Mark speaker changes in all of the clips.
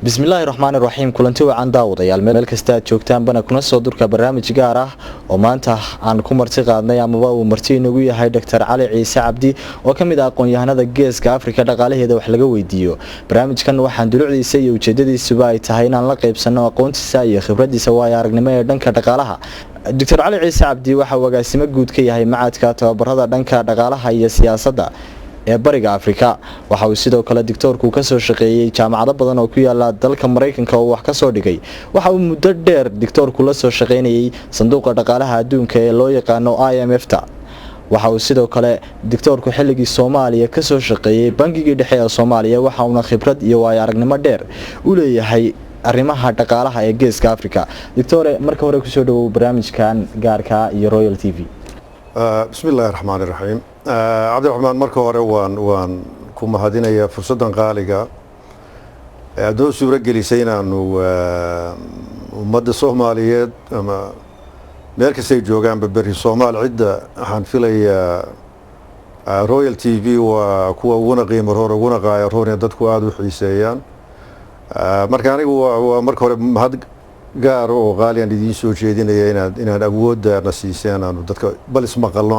Speaker 1: بسم الله الرحمن الرحيم كلنتي وعن daawadayaal meel kasta aad joogtaan bana kuna soo durka barnaamij gaar ah oo maanta aan ku marti qaadnay amaba uu marti inagu yahay Dr. Cali Ciise Cabdi oo kamid ah aqoon-yahanada Geeska Afrika dhaqaalaheeda wax laga weydiiyo barnaamijkan waxaan dulucdiisa iyo ujeedadiisuba ay tahay inaan la qaybsano aqoontiisa iyo khibradiisa waaya aragnimo ee dhanka dhaqaalaha Dr. Cali Ciise Cabdi waxa uu agaasimo guud ka yahay macadka tababarada dhanka dhaqaalaha iyo siyaasadda ee bariga Afrika waxa uu sidoo kale doctorku ka soo shaqeeyay jaamacado badan oo ku yaala dalka Mareykanka oo wax ka soo dhigay waxa uu muddo dheer doctorku la soo shaqeynayay sanduuqa dhaqaalaha adduunka ee loo yaqaan IMF-ta waxa uu sidoo kale doctorku xilligii Soomaaliya ka soo shaqeeyay bangiga dhexe ee Soomaaliya waxa uu khibrad iyo waaya aragnimo dheer u leeyahay arrimaha dhaqaalaha ee Geeska Afrika doctor marka hore ku soo dhawow barnaamijkan gaarka iyo Royal TV
Speaker 2: bismillaahir rahmaanir rahiim Cabdiraxmaan marka hore waan ku mahadinayaa fursadan qaaliga ee aad suura gelisay inaanu ummadda Soomaaliyeed ama meel kasta ay joogaan bari Soomaal cidda waxaan filayaa Royal TV waa kuwa ugu qiimo hore ugu qaayroon dadku aad u xiiseeyaan marka anigu waa marka hore mahad gaar oo qaali aan idin soo jeedinaya inaad awoodda nasiiseen aanu dadka bal ismaqalno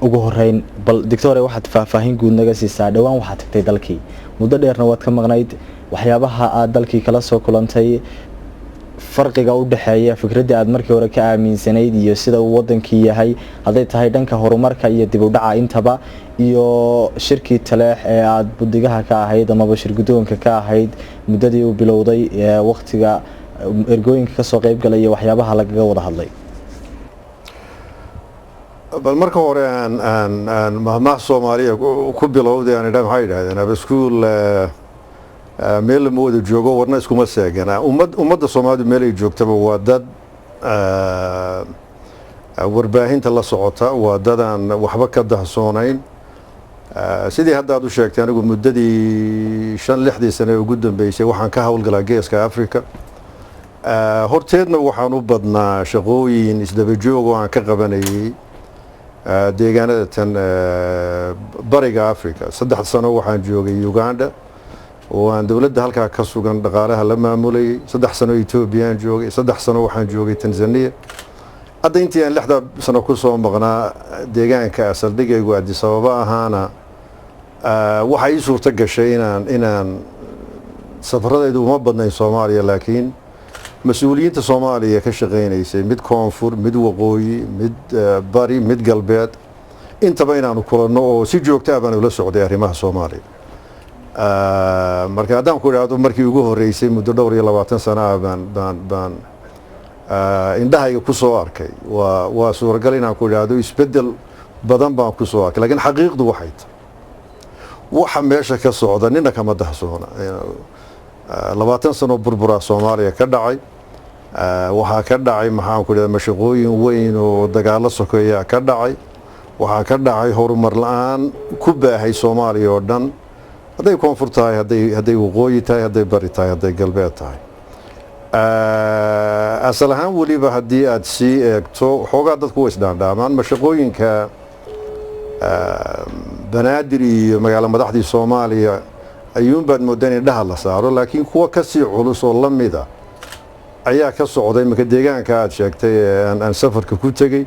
Speaker 1: ugu horeyn bal doctor waxaad faahfaahin guud naga siisaa dhawaan waxaad tagtay dalkii muddo dheerna waad ka maqnayd waxyaabaha aad dalkii kala soo kulantay farqiga u dhaxeeya fikradda aad markii hore ka aaminsanayd iyo sida uu wadankii yahay haday tahay dhanka horumarka iyo dib u dhaca intaba iyo shirkii taleex ee aad budigaha ka ahayd ama bashir gudoonka ka ahayd muddadii uu bilowday waqtiga ergooyinka ka soo qayb galay waxyaabaha lagaga wada hadlay
Speaker 2: bal marka hore aan mahmaah Soomaaliya ku bilowday aan idhaan waxay yiraahdeen aba school meel ma wada joogo warna iskuma seegana ummadda Soomaalidu meel ay joogtaba waa dad warbaahinta la socota waa dad aan waxba ka dahsoonayn sidii hadda aad u sheegtay anigu muddadii 5-6 sano ugu dambeysay waxaan ka hawlgalaa Geeska Afrika horteedna waxaan u badnaa shaqooyin isdaba joog oo aan ka qabanayay deegaanada tan bariga Afrika 3 sano waxaan joogay Uganda oo aan dawladda halka ka sugan dhaqaalaha la maamulay 3 sano Ethiopia aan joogay 3 sano waxaan joogay Tanzania hadda intii aan 6 sano ku soo maqnaa deegaanka saldhigaygu Addis Ababa ahaana waxa ay suurta gashay inaan safaradaydu uma badnayn Soomaaliya laakiin mas'uuliyiinta Soomaaliya ka shaqeynaysay mid koonfur mid waqooyi mid bari mid galbeed intaba inaanu kulano oo si joogto ah baan ula socday arrimaha Soomaaliya marka hadaan ku raado markii ugu horeysay muddo dhowr iyo 20 sano baan indhahayga ku soo arkay waa suuragal inaan ku raado isbedel badan baan ku soo arkay laakiin xaqiiqdu waxay waxa meesha ka socda nina kama dahsoona 20 sano burbura Soomaaliya ka dhacay waxa ka dhacay maxaan ku leeyahay mashaqooyin weyn oo dagaalo sokeeya ka dhacay waxa ka dhacay horumar la'aan ku baahay Soomaaliya oo dhan haday koonfur tahay haday waqooyi tahay haday bari tahay haday galbeed tahay asal ahaan waliba hadii aad si eegto xoogaa dadku way isdhaandhaamaan mashaqooyinka banaadir iyo magaalo madaxdii Soomaaliya ayuun baad moodeen indhaha la saaro laakiin kuwa ka sii culus oo la mid ah ayaa ka socday marka deegaanka aad sheegtay aan safarka ku tagay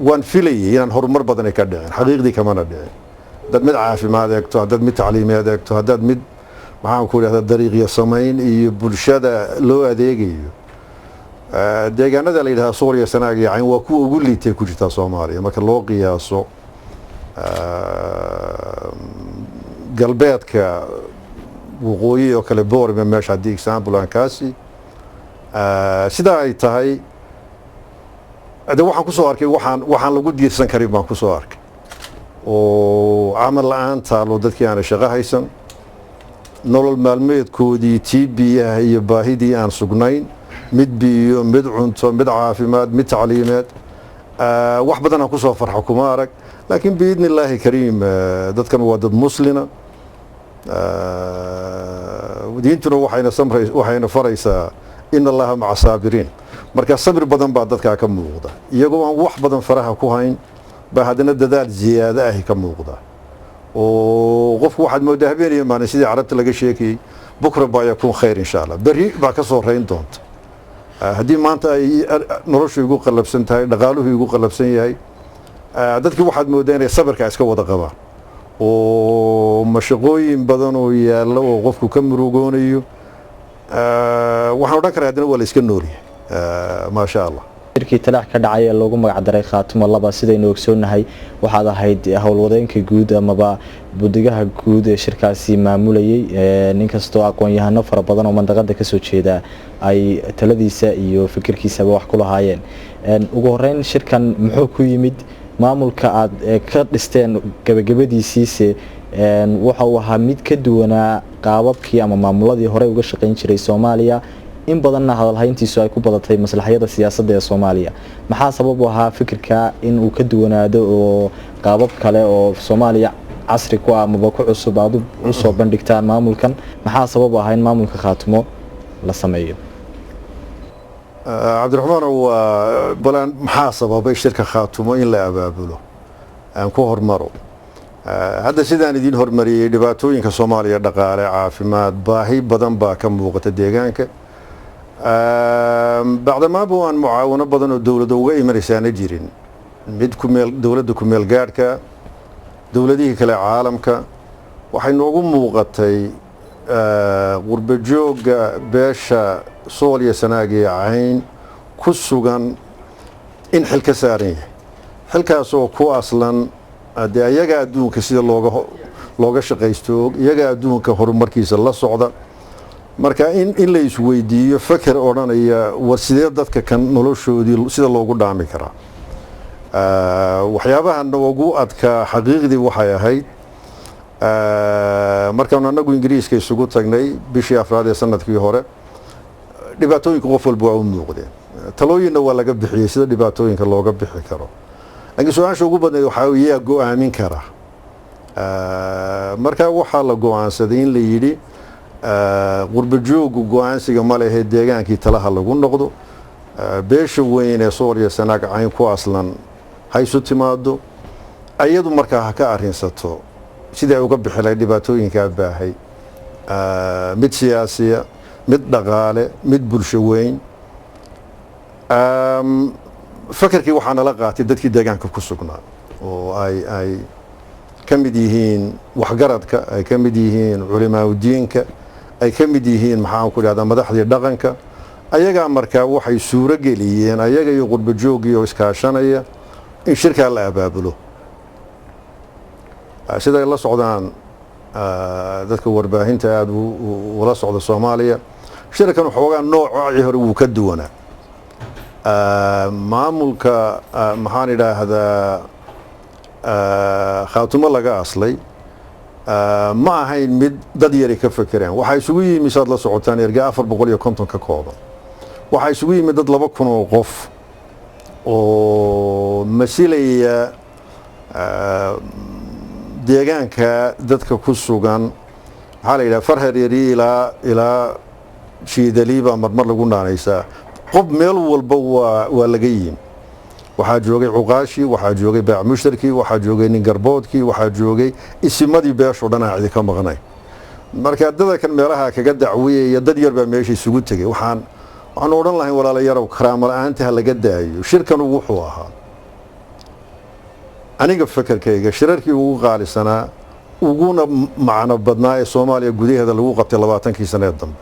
Speaker 2: waan filayay inaan horumar badan ka dhicin xaqiiqdii kama dhicin dad mid caafimaad eegto dad mid tacliimeed eegto dad mid waxaan ku leeyahay dariiqyo sameyn iyo bulshada loo adeegayo deegaanada la yiraahdo Soomaaliya Sanaag iyo Cayn waa kuwa ugu liitay ku jirta Soomaaliya marka loo qiyaaso galbeedka waqooyi oo kale boorme meesha hadii example aan kaasi sida ay tahay hada waxaan ku soo arkay waxaan lagu diirsan karin baan ku soo arkay oo amal la'aanta loo dadkii aan shaqo haysan nolol maalmeedkoodii TBA iyo baahidii aan sugnayn mid biyo mid cunto mid caafimaad mid tacliimeed wax badan aan ku soo farxo kuma arag laakiin biidnillaahi kariim dadkan waa dad muslina diintuna waxayna faraysaa in allaha ma'a saabiriin marka sabir badan baa dadka ka muuqda iyagoo aan wax badan faraha ku hayn ba hadana dadaal ziyaada ah ka muuqda oo qofku waxaad moodaa habeenaya maalin sidii carabta laga sheekayay bukra baa yakuun khayr insha allah beri baa ka soo rayn doonta haddii maanta ay noloshu igu qalabsan tahay dhaqaaluhu igu qalabsan yahay dadkii waxaad moodaa inay sabirka iska wada qabaan oo mashaqooyin badan oo yaalla oo qofku ka murugoonayo waxaan odhan karaa haddana waa la iska noolyahay maasha allah
Speaker 1: shirkii talaax ka dhacay ee loogu magac daray khaatumo laba sidaynu ogsoonahay waxaad ahayd howlwadeenka guud amaba budigaha guud ee shirkaasi maamulayay nin kastoo aqoon-yahano fara badan oo mandaqada kasoo jeeda ay taladiisa iyo fikirkiisaba wax ku lahaayeen ugu horeyn shirkan muxuu ku yimid maamulka aad ka dhisteen gabagabadiisiise waxa uu ahaa mid ka duwanaa qaababkii ama maamuladii hore uga shaqayn jiray Soomaaliya in badanna hadalhayntiisu ay ku badatay maslaxiyada siyaasadda ee Soomaaliya maxaa sabab u ahaa fikirka in uu ka duwanaado oo qaabab kale oo Soomaaliya casri ku ah ama ku cusub aad u soo bandhigtaan maamulkan maxaa sabab u ahaa in maamulka khaatumo la sameeyo
Speaker 2: Cabdiraxmaan waa balan maxaa sababay shirka khaatumo in la abaabulo aan ku hormaro hadda sidaan idin hormariyay dhibaatooyinka Soomaaliya dhaqaale caafimaad baahi badan baa ka muuqata deegaanka بعدما بوان معاونة بدن الدولة وجاي مريسانة جيرين مد كمل دولة كمل جاركا دولة دي كلا عالم كا وحنوجو موقتي غرب جوج باشا صوليا سناجي عين كسوجان إن حلك ساري حلك سو كو أصلا ده يجا دون كسيد لوجا شقيستوج يجا دون كهرم مركز الله صعدة marka in la isweydiiyo fakar oranaya war sidee dadka kan noloshoodii sida loogu dhaami karaa waxyaabaha noogu adka xaqiiqdii waxay ahayd markaan anagu Ingiriiska isugu tagnay bishii afraad ee sanadkii hore dhibaatooyinka qof walba waa u muuqdeen talooyinna waa laga bixiyay sida dhibaatooyinka looga bixi karo laakiin su'aasha ugu badneed waxa uu go'aamin karaa marka waxa la go'aansaday in la yiri qurba joogu go'aansiga ma lehe deegaankii talaha lagu noqdo beesha weyn ee Soomaaliya sanaag cayn ku aslan hayso timaado ayadu markaa ka arinsato sida ay uga bixilay dhibaatooyinka baahay mid siyaasiya mid dhaqaale mid bulsho weyn fakarkii waxaana la qaatay dadkii deegaanka ku sugnaa oo ay kamid yihiin waxgaradka ay kamid yihiin culimaa diinka ay kamid yihiin maxaan ku dhahdaa madaxdii dhaqanka ayaga markaa waxay suuro geliyeen ayaga iyo qurba joogiyo iskaashanaya in shirka la abaabulo sida la socdaan dadka warbaahinta aad wala socda Soomaaliya shirkan waxoogaa nooca hore uu ka duwanaa maamulka maxaan idhaahdaa khaatumo laga aslay ma ahayn mid dad yari ka fakareen waxa isugu yimid saad la socotaan erga 450 ka kooban waxa isugu yimid dad 2,000 oo qof oo masilaya deegaanka dadka ku sugan waxa la yiraahdaa farhar yari ilaa shiidaliba marmar lagu naanaysaa qof meel walba waa laga yimid waxaa joogay cuqaashi waxaa joogay baac mushtarki waxaa joogay nin garboodkii waxaa joogay isimadii beesho dhan cidi ka maqnay marka dadka kan meelaha kaga dacwiyay dad yar baa meesha isugu tagay waxaan oran lahayn walaalayaal karaamo la'aanta laga daayo shirkan wuxuu ahaa aniga fakarkayga shirarkii ugu qaalisanaa uguna macno badnaa ee Soomaaliya gudaheeda lagu qabtay 20 sano dambe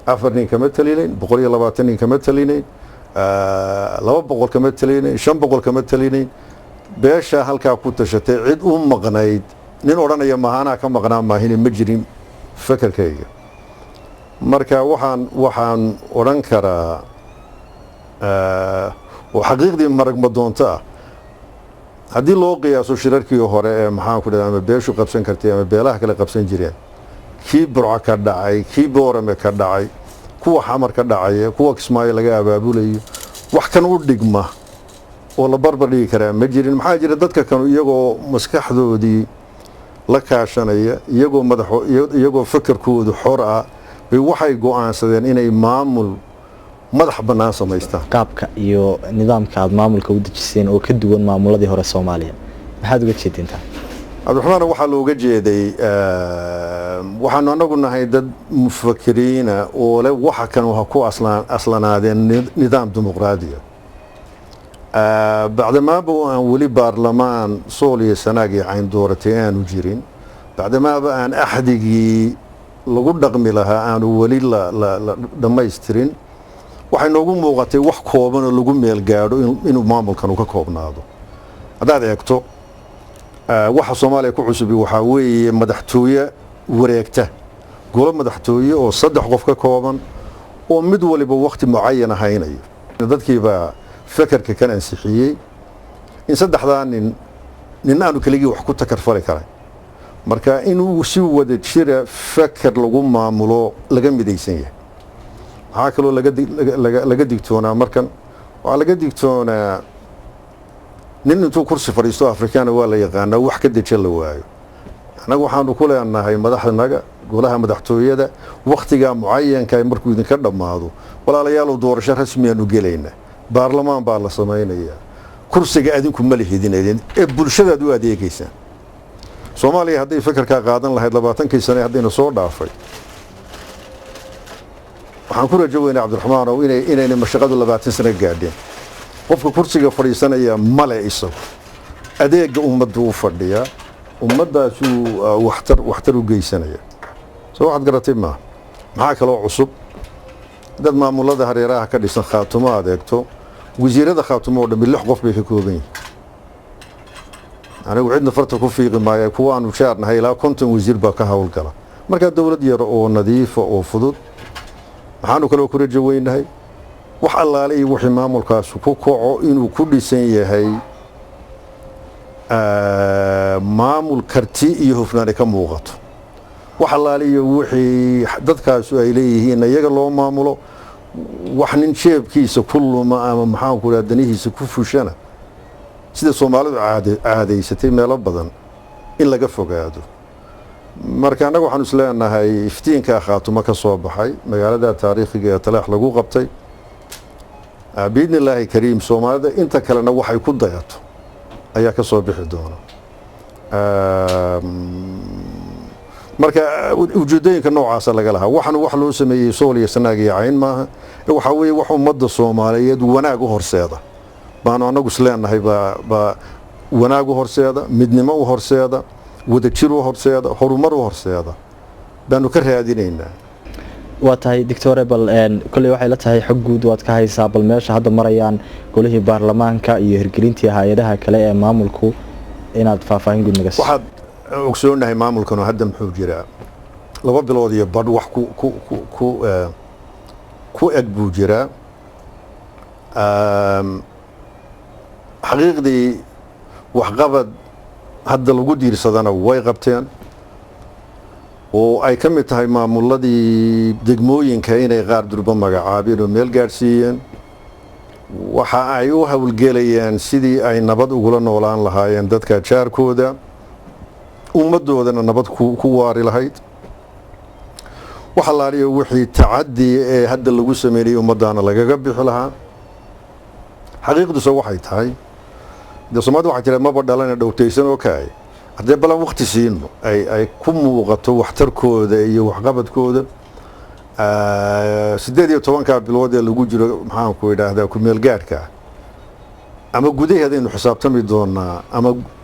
Speaker 2: 4 nin kama talinayn 120 nin kama talinayn 200 kama talinayn 500 kama talinayn beesha halka ku tashatay cid u maqnayd nin oranaya mahana ka maqnaa maahin ma jirin fakarkayga marka waxaan oran karaa oo xaqiiqdii marag ma doonta haddii loo qiyaaso shirarkii hore ee maxaan ku dhahaa beeshu qabsan kartay ama beelaha kale qabsan jireen kii burca ka dhacay kii boorame ka dhacay kuwa xamar ka dhacay kuwa Kismaayo laga abaabulayo wax kan u dhigma oo la barbar dhigi karaa ma jirin maxaa jira dadka kan iyagoo maskaxdoodii la kaashanaya iyagoo fakarkoodu xor ah bay waxay go'aansadeen inay maamul madax banaan samaystaan
Speaker 1: qaabka iyo nidaamka aad maamulka u dejiseen oo ka duwan maamuladii hore Soomaaliya maxaad uga jeedintaa
Speaker 2: cabdiraxmaan waxaa looga jeeday waxaanu anagu nahay dad mufakiriina oo leh waxa kan waxa ku aslanaadeen nidaam dimuqraadiya bacdamaaba aan weli baarlamaan sool iyo sanaag iyo cayn dooratay aanu jirin bacdamaaba aan axdigii lagu dhaqmi lahaa aanu weli la dhammaystirin waxay noogu muuqatay wax kooban oo lagu meel gaadho inuu maamulkan ka koobnaado haddaad eegto waxa Soomaaliya ku cusub waxa weeye madaxtooye wareegta golo madaxtooye oo 3 qof ka kooban oo mid waliba waqti muayyan ahaynayo dadkiiba fakarka kan ansixiyay in saddexdaan nin aanu kaligii wax ku takarfali karay marka inuu si wada jira fakar lagu maamulo laga midaysan yahay waxa kale oo laga digtoonaa markan waa laga digtoonaa nin intuu kursi fadhiisto Afrikaan waa la yaqaan wax ka dejin la waayo anagu waxaanu ku leenahay madaxdanaga golaha madaxtooyada waqtiga muayyanka markuu idin ka dhamaado walaalayaal doorasho rasmi ah u galeena baarlamaan baa la sameeynaya kursiga adinku ma lihidinayeen ee bulshada u adeegaysan Soomaaliya haday fikirka qaadan lahayd 20 sano hadayna soo dhaafay waxaan ku rajaynayaa Cabdiraxmaan oo inay mashaqadu 20 sano gaadheen qofka kursiga fadhiisanaya male isagu adeega ummaddu u fadhiya ummadaas waxtar u geysanaya soo waxaad garatay maxaa kale oo cusub dad maamulada hareeraha ka dhisan khaatumo adeegto wasiirada khaatumo oo dhan 6 qof bay ka kooban yihiin anigu cidna farta ku fiiqi maayo kuwa aanu shaarnahay ilaa 50 wasiir baa ka hawlgala marka dawlad yar oo nadiif oo fudud waxaanu kale ku rajaynahay wax allaale iyo wixii maamulkaas ku kaco inuu ku dhisan yahay maamul karti iyo hufnaan ka muuqato wax allaale iyo wixii dadkaas ay leeyihiin iyaga loo maamulo wax nin jeebkiisa kulluma ama maxaan ku raadanihiisa ku fushana sida Soomaalidu caadaysatay meelo badan in laga fogaado marka anagu waxaan isleenahay iftiinka khaatumo ka soo baxay magaalada taariikhiga ee Talaax lagu qabtay بإذن الله كريم Soomaalida inta kalena waxay ku dayato ayaa ka soo bixi doona marka ujeedooyinka noocaas laga lahaa waxaan wax loo sameeyay Sool iyo Sanaag iyo Cayn maaha waxa weeye wax ummadda Soomaaliyeed wanaag u horseeda baan anagu isleenahay ba wanaag u horseeda midnimo u horseeda wada jir u horseeda horumar u horseeda baanu ka raadinaynaa
Speaker 1: waa tahay doctor bal kulli waxay la tahay xog guud waad ka haysaa bal meesha hadda marayaan golihii baarlamaanka iyo hirgelintii hay'adaha kale ee maamulku inaad faahfaahin guud naga
Speaker 2: waxaad ogsoonahay maamulkan hadda muxuu jiraa 2 bilood iyo badh wax ku eg buu jiraa xaqiiqdii wax qabad hadda lagu diirsadana way qabteen oo ay ka mid tahay maamuladii degmooyinka inay qaar durba magacaabeen oo meel gaarsiiyeen waxa ay u hawlgelayaan sidii ay nabad ugu noolaan lahaayeen dadka jaarkooda ummadoodana nabad ku waari lahayd waxa la ariyo wixii tacaddi ee hadda lagu sameeyay ummadana lagaga bixi lahaa xaqiiqdu soo waxay tahay Soomaalida waxa jira maba dhalan dhowtaysan oo kaay hadee balan waqti siino ay ku muuqato waxtarkooda iyo waxqabadkooda 18 bilood ee lagu jiro maxaan ku yiraahdaa ku meel gaadhka ama gudaheeda inuu xisaabtami doonaa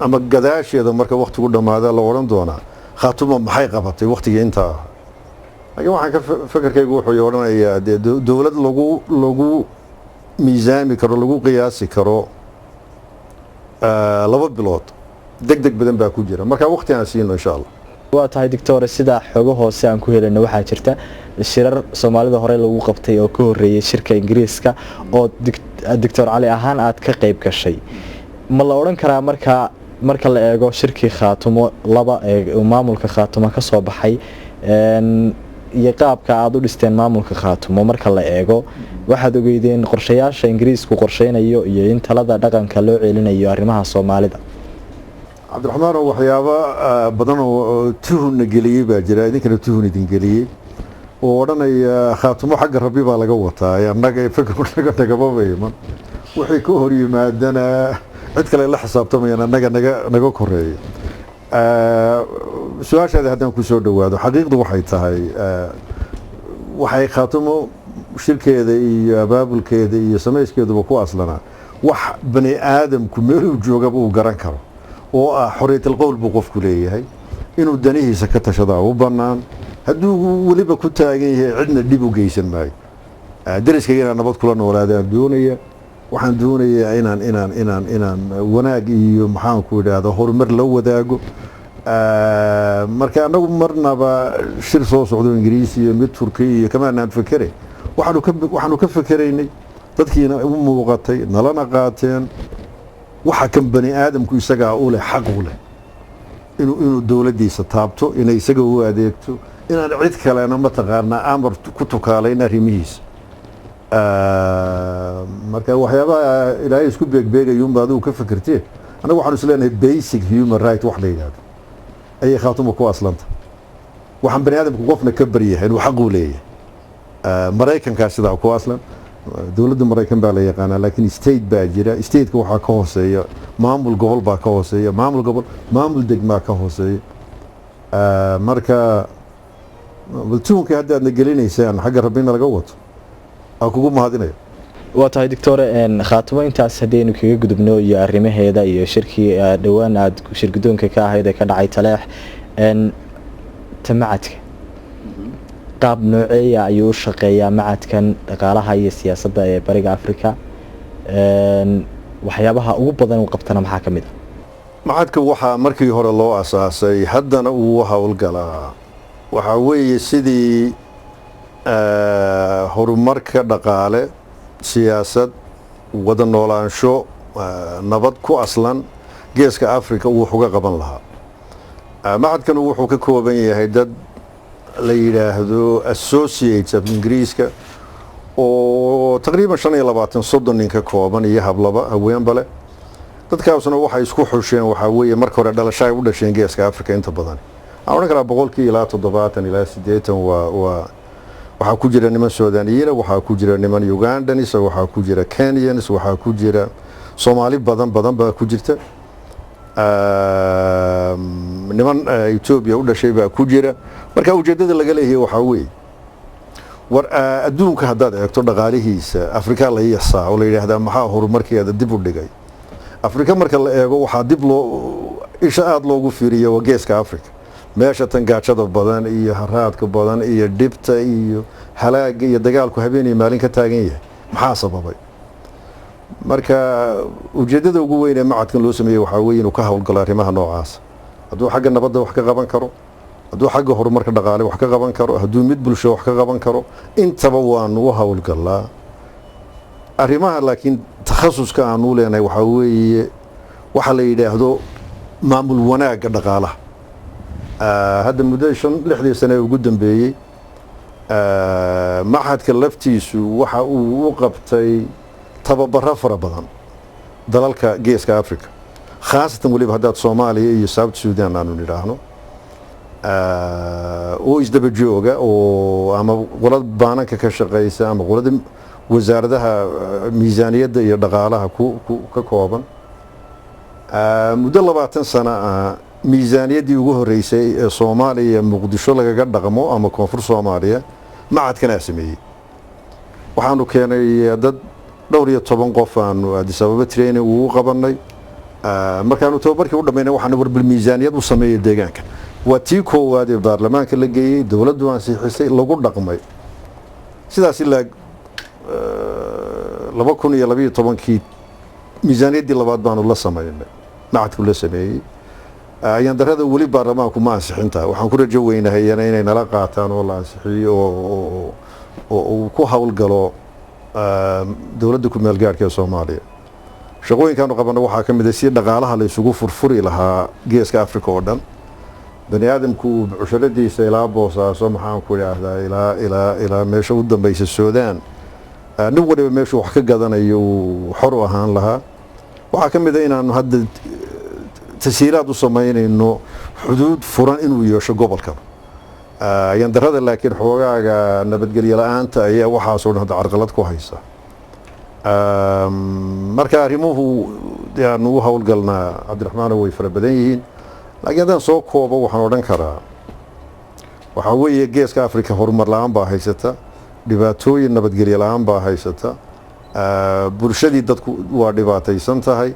Speaker 2: ama gadaasheeda marka waqtigu dhamaado la oran doonaa khaatumo maxay qabatay waqtiga inta waxaan ka fikirkaygu wuxuu oranayaa dawlad lagu miisaami karo lagu qiyaasi karo 2 bilood degdeg badan baa ku jira marka waqti aan siino insha Allah
Speaker 1: waa tahay doctor sida xogo hoose aan ku helayno waxa jirta shirar Soomaalida hore lagu qabtay oo ka horeeyay shirka Ingiriiska oo doctor Cali ahaan aad ka qayb gashay ma la oran karaa marka la eego shirkii Khaatumo laba ee maamulka Khaatumo ka soo baxay iyo qaabka aad u dhisteen maamulka Khaatumo marka la eego waxaad ogeydeen qorshayaasha Ingiriisku qorsheynayo iyo in talada dhaqanka loo ceelinayo arrimaha Soomaalida
Speaker 2: Cabdiraxmaan waxyaabo badan oo tuhun galiyay baa jira idinkana tuhun idin galiyay oo oranaya Khaatumo xagga Rabbi baa laga wataa annaga fikirku naga babayman wixii ka hor yimaadana cid kale la xisaabtamayaan annaga naga koreeyo su-aashaada haddaan kusoo dhawaado xaqiiqdu waxay tahay waxay khaatimo shirkeeda iyo abaabulkeeda iyo samayskeeduba ku aslanaa wax bani aadamku meeluu joogaba uu garan karo oo ah xorriyatul qowl buu qofku leeyahay inuu danihiisa ka tashadaa u bannaan hadduu weliba ku taagan yahay cidna dhib u geysan maayo dariskayga inaan nabad kula noolaadaan doonaya waxaan doonayaa inaan wanaag iyo maxaanku idhaahda horumar la wadaago marka annagu marnaba shir soo socdo ingiriisi iyo mid turkiya iyo kamaanaan fakere waxaanu ka fakeraynay dadkiina u muuqatay nalana qaateen waxa kan bani aadamku isagaa u leh xaq u leh inuu dowladdiisa taabto inay isaga u adeegto inaan cid kalena mataqaanaa amar ku tukaalayn arrimihiisa marka waxyaabaha ilaahay isku beegbeegayuunba adigu ka fikirtee annagu waxaanu is leenahay basic human right wax la yidhaahdo ayay khaatuma ku aslanta waxaan bani aadamku qofna ka baryahay inuu xaq u leeyahay maraykankaa sidaa ku aslan dowladda maraykan baa la yaqaanaa laakiin state baa jira stateka waxaa ka hooseeya maamul gobol baa ka hooseeya maamul degmaa ka hooseeya marka baltuunka haddaadna gelinaysaan xagga rabbina laga wato aan kugu mahadinaya
Speaker 1: waa tahay doctore khaatimo intaas haddaynu kaga gudubno iyo arrimaheeda iyo shirkii dhowaan aad shirgudoonka ka ahayd ee ka dhacay taleex tamacadka qaab nooceeya ayuu u shaqeeyaa macadkan dhaqaalaha iyo siyaasadda ee bariga africa waxyaabaha ugu badan uu qabtana maxaa ka mid ah
Speaker 2: macadka waxaa markii hore loo asaasay haddana uu howlgalaa waxaa weeye sidii horumarka dhaqaale siyaasad wada noolaansho nabad ku aslan geeska africa uu wax uga qaban lahaa macadkan wuxuu ka kooban yahay dad la yidhaahdo associates of ingiriiska oo taqriiban 25-30 nin ka kooban iyo hablaba haweenba leh dadkaasna waxay isku xusheen waxaa weeye marka hore dhalasho ay u dhasheen geeska africa inta badan aan odhan karaa 70 ilaa 80 waxaa ku jira niman suudaaniyiina waxaa ku jira niman ugandanis waxaa ku jira kenyans waxaa ku jira soomaali badan baa ku jirta niman Ethiopia u dhashay baa ku jira marka ujeedada laga leeyahay waxa weeye war adduunka haddaad eegto dhaqaalihiisa Afrika la yasaa oo la yiraahdo maxaa horumarkeeda dib u dhigay Afrika marka la eego waxaa dib loo isha aad loogu fiiriyo geeska Afrika meesha tangaajada badan iyo haraadka badan iyo dhibta iyo halaaga iyo dagaalku habeenii maalin ka taagan yahay maxaa sababay marka ujeedada ugu weyn ee macadkan loo sameeyay waxa weeye inuu ka hawlgalo arrimaha noocaas hadduu xagga nabadda wax ka qaban karo hadduu xagga horumarka dhaqaale wax ka qaban karo hadduu mid bulsho wax ka qaban karo intaba waanu u hawlgalaa arrimaha laakiin takhasuska aanu leenahay waxa weeye waxa la yiraahdo maamul wanaagga dhaqaalaha hadda muddo 6 sano ugu dambeeyay macadka laftiisu waxa uu u qabtay tababaro fara badan dalalka geeska Afrika khaasatan waliba haddaad Soomaaliya iyo South Sudan aanu nidhaahno oo isdaba jooga oo ama qolad baananka ka shaqeysa ama qolada wasaaradaha miisaaniyadda iyo dhaqaalaha ka kooban muddo 20 sano miisaaniyaddii ugu horeysay ee Soomaaliya Muqdisho lagaga dhaqmo ama koonfur Soomaaliya macadkana sameeyay waxaanu keenay dad dhowr iyo 10 qof aanu Addis Ababa training ugu qabanay markaanu tababarkii u dhameynay waxaanu warbil miisaaniyad u sameeyay deegaanka waa tii koowaad ee baarlamaanka la geeyay dawladdu ansixisay lagu dhaqmay sidaas ilaa 2012 miisaaniyaddii labaad baanu la sameeynay macadku la sameeyay ayaan darada wali baarlamaanku ma ansixinta waxaan ku rajo weynahay inay nala qaataan oo la ansixiyo oo ku hawlgalo dawladda ku meel gaarka Soomaaliya shaqooyinkan qabana waxaa ka mid ah si dhaqaalaha la isugu furfuri lahaa geeska Afrika oo dhan bani aadamku busharadiisa ilaa boosaaso maxaan ku yiraahdaa ilaa meesha u dambaysa Suudaan nin waliba meesha wax ka gadanayo xor u ahaan lahaa waxaa ka mid ah inaanu hadda tasiiraad u sameynayno xuduud furan inuu yeesho gobolka ayaan darada laakiin xoogaaga nabadgelyo la'aanta ayaa waxaas oo dhan carqalad ku haysa marka arrimuhu yaanu hawlgalnaa Cabdiraxmaan way fara badan yihiin laakiin haddaan soo koobo waxaan odhan karaa waxaa weeye geeska afrika horumar la-aan baa haysata, dhibaatooyin nabadgelyo la-aan baa haysata, bulshadii dadku waa dhibaataysan tahay.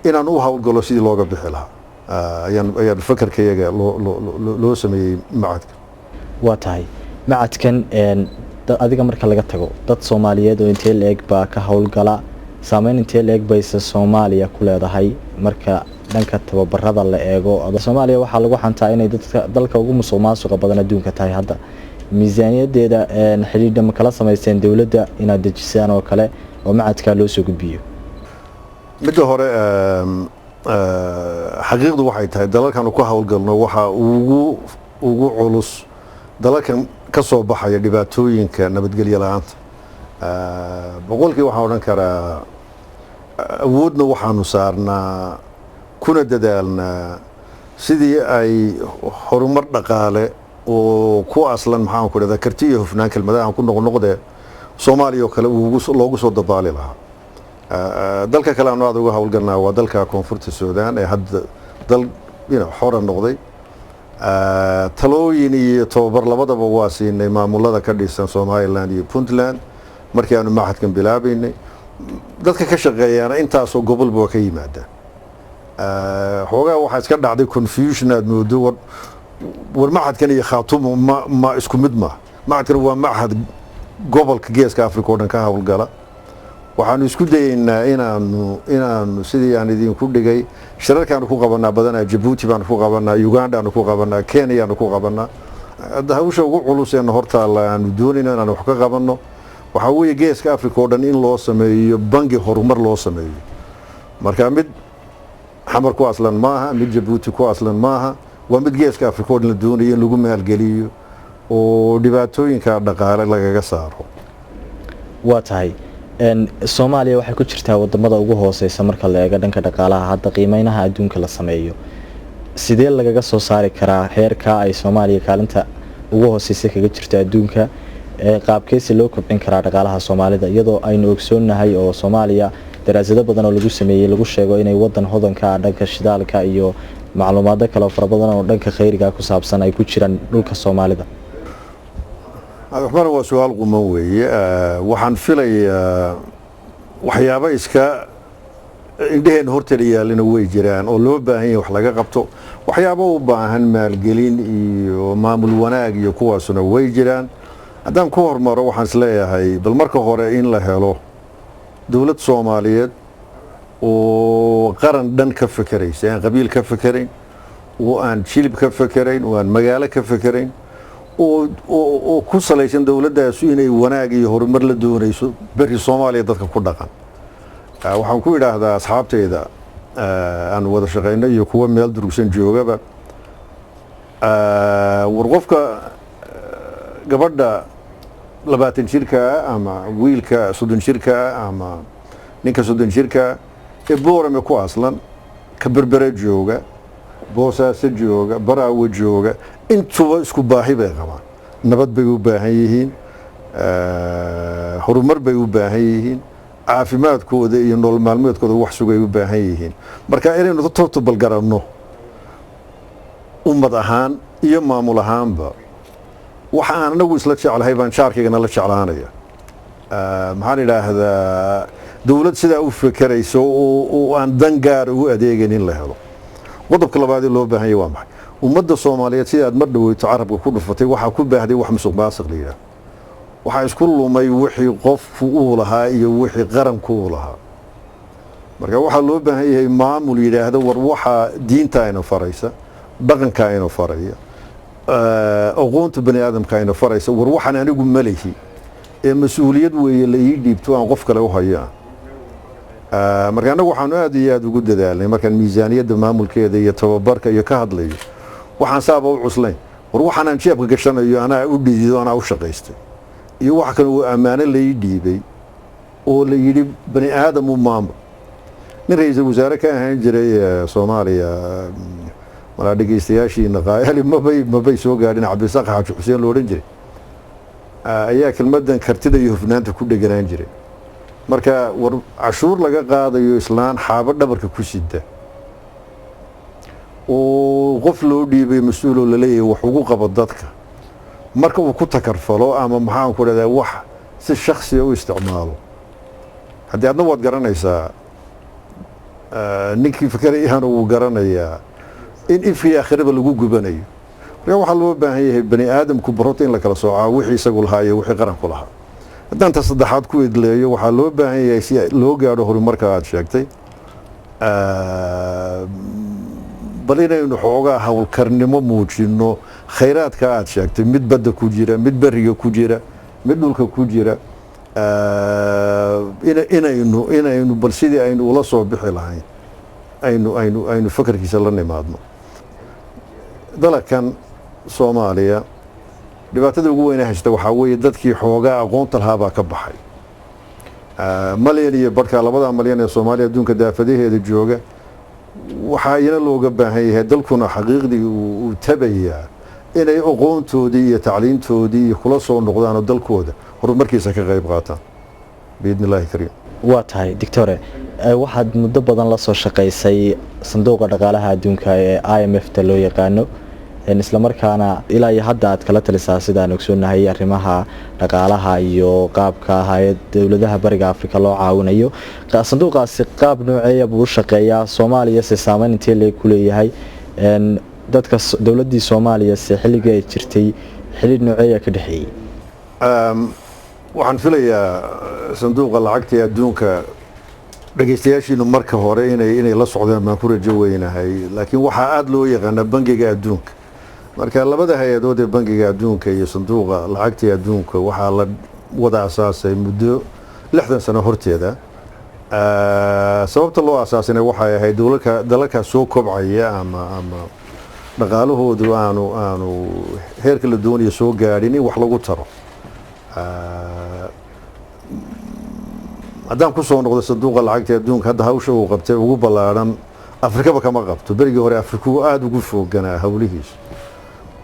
Speaker 2: inaan u hawlgalo sidii looga bixi lahaa ayaan fakarkayaga loo sameeyey macadka.
Speaker 1: waa tahay macadkan adiga marka laga tago dad Soomaaliyeed oo intee leeg baa ka hawlgala, saameyn intee leeg baysa Soomaaliya ku leedahay marka dhanka tababarada la eego? Soomaaliya waxaa lagu xantaa inay dalka ugu musuqmaasuqa badan adduunka tahay. hadda miisaaniyadeeda xiriir ma kala sameysteen dawladda inaad dejisaan oo kale oo macadka loo soo gudbiyo?
Speaker 2: midda hore xaqiiqdu waxay tahay dalalkan ku hawlgalno waxa ugu culus dalalkan ka soo baxaya dhibaatooyinka nabadgelyo la-aanta. boqolkii waxaan odhan karaa awoodna waxaanu saarnaa kuna dadaalnaa sidii ay horumar dhaqaale oo ku aslan maxaan ku dhahdaa karti iyo hufnaan kelmadahan ku noqnoqdee Soomaaliya oo kale loogu soo dabaali lahaa. dalka kale aanu aad uga hawlgalnaa waa dalka koonfurta Suudaan ee hadda dal xora noqday. talooyin iyo tababar labadaba waa siinay maamulada ka dhisan Somaliland iyo Puntland markii aanu macadkan bilaabaynay. dadka ka shaqeeyana intaasoo gobolba ka yimaada. xoogaa waxaa iska dhacday confusion aad moodo war macadkan iyo Khaatumo ma isku mid ma. macadkan waa macad gobolka geeska Afrika oo dhan ka hawlgala. waxaanu isku dayeynaa inaanu sidii aan idinku dhigay shirarkaanu ku qabanaa badanaa Djibouti baanu ku qabanaa, Uganda aanu ku qabanaa, Kenya aanu ku qabanaa. hawsha ugu culus ee hortaala aanu doonayna inaan wax ka qabanno waxaa weeye geeska Afrika oo dhan in loo sameeyo bangi horumar loo sameeyo. marka mid xamar ku aslan maaha, mid Djibouti ku aslan maaha, waa mid geeska Afrika oo dhan la doonayo in lagu maalgeliyo oo dhibaatooyinka dhaqaale lagaga saaro.
Speaker 1: waa tahay Soomaaliya waxay ku jirtaa wadamada ugu hooseysa marka la eego dhanka dhaqaalaha. hadda qiimeynaha adduunka la sameeyo sidee lagaga soo saari karaa heerka ay Soomaaliya kaalinta ugu hooseysa kaga jirto adduunka? qaabkeesi loo kobcin karaa dhaqaalaha Soomaalida iyadoo aynu ogsoonahay oo Soomaaliya daraasado badan oo lagu sameeyay lagu sheego inay wadan hodanka ah dhanka shidaalka iyo macluumaad kale oo fara badan oo dhanka khayriga ku saabsan ay ku jiraan dhulka Soomaalida.
Speaker 2: waxbana waa su'aal quman weeye. waxaan filayaa waxyaabo iska indhaheen horteeda yaalina way jiraan oo loo baahan yahay wax laga qabto. waxyaabo u baahan maalgelin iyo maamul wanaag iyo kuwaasuna way jiraan. haddaan ku hormaro waxaan isleeyahay bal marka hore in la helo dawlad Soomaaliyeed oo qaran dhan ka fekeraysa, aan qabiil ka fekerayn, oo aan jilib ka fekerayn, oo aan magaalo ka fekerayn, oo ku salaysan dawladdaas inay wanaag iyo horumar la doonayso bari Soomaaliya dadka ku dhaqan. waxaan ku idhaahdaa asxaabteyda aan wada shaqeyno iyo kuwa meel durugsan joogaba war qofka gabadha 20 jirka ama wiilka 30 jirka ama ninka 30 jirka ee boorame ku aslan ka berbera jooga, Boosaaso jooga, Baraawe jooga, intuba isku baahi bay qabaan. nabad bay u baahan yihiin, horumar bay u baahan yihiin, caafimaadkooda iyo nolol maalmeedkooda wax sugay u baahan yihiin. marka inaynu toobto balgaranno ummad ahaan iyo maamul ahaanba waxa aan anagu isla jecelahay baan shaarkayga la jeclaanaya. maxaan idhaahdaa dawlad sidaa u fekerayso oo aan dan gaar ugu adeegan in la helo. qodobka labaad ee loo baahan yahay waa maxay? ummadda Soomaaliyeed sida aad mar dhaweyto carabka ku dhufatay waxa ku baahday wax musuqmaasuq leeyahay. waxa isku lumay wixii qofku uu lahaa iyo wixii qaranku uu lahaa. marka waxa loo baahan yahay maamul yiraahdo war waxa diinta ayna faraysa, dhaqanka ayna faraya, aqoonta bani aadamka ayna faraysa, war waxaan anigu maleehi ee mas'uuliyad weeye la ii dhiibto aan qof kale u hayaa. marka anagu waxaanu aad iyo aad ugu dadaalnay markaan miisaaniyadda maamulkeeda iyo tababarka iyo ka hadlayo waxaan saaba u cuslayn war waxaan aan jeebka gashanayo anaa u dhidido anaa u shaqaystay iyo wax kale oo ammaano la ii dhiibay oo la yidhi bani aadam u maamul. nin ra'iisul wasaare ka ahaan jiray Soomaaliya wala dhageystayaashiina qaayali mabay soo gaadhin Cabdisaaq Xaaji Xuseen loo oran jiray ayaa kelmadan kartida iyo hufnaanta ku dhaganaan jiray. marka war cashuur laga qaadayo islaan xaaba dhabarka ku sida oo qof loo dhiibay mas-uul oo la leeyahay wax ugu qabo dadka marka uu ku takarfalo ama maxaan ku dhahdaa wax si shakhsi u isticmaalo haddii adna waad garanaysaa ninkii fikrayahana wuu garanayaa in ifkii aakhiraba lagu gubanayo marka waxaa loo baahan yahay bani aadamku barota in la kala soocaa wixii isagu lahaa iyo wixii qaranku lahaa haddaan ta saddexaad ku idleeyo waxaa loo baahan yahay si loo gaadho horumarka aad sheegtay bal inaynu xoogaa howlkarnimo muujino khayraadka aad sheegtay mid badda ku jira mid beriga ku jira mid dhulka ku jira inaynu bal sidii aynu ula soo bixi lahayn aynu fakarkiisa la nimaadno dalkan Soomaaliya dhibaatada ugu weyn ee haysta waxaa weeye dadkii xoogaa aqoonta lahaa baa ka baxay malyan iyo barka labada malyan ee Soomaaliya adduunka daafadaheeda jooga waxaa ina looga baahan yahay dalkuna xaqiiqdii uu tabayaa inay aqoontoodii iyo tacliintoodii kula soo noqdaan dalkooda horumarkiisa ka qayb qaataan biidnillaahi kariim
Speaker 1: waa tahay doctor waxaad muddo badan la soo shaqaysay sanduuqa dhaqaalaha adduunka ee IMF ta loo yaqaano isla markaana ilaa iyo hadda aad kala talisaa sidaan ogsoonahay arrimaha dhaqaalaha iyo qaabka hay'ad dawladaha bariga Afrika loo caawinayo sanduuqaasi qaab nooceeya buu u shaqeeyaa Soomaaliya si saameyn intee leey ku leeyahay dadka dawladii Soomaaliya si xilliga ay jirtay xilli nooceeya ka dhaxeeyay
Speaker 2: waxaan filayaa sanduuqa lacagta adduunka dhageystayaashiinu marka hore inay la socdaan ma ku rajo weynahay laakiin waxa aad loo yaqaan bangiga adduunka marka labada hay'adood ee bangiga adduunka iyo sanduuqa lacagta adduunka waxa la wada asaasay muddo 60 sano horteeda sababta loo asaasay waxay ahayd dalalka soo kobcaya ama dhaqaalahoodu aanu heerka la doonayo soo gaadhin in wax lagu taro haddaan ku soo noqdo sanduuqa lacagta adduunka hadda hawsha uu qabtay ugu ballaaran Afrikaba kama qabto berigii hore Afriku aad ugu fooganaa hawlihiisa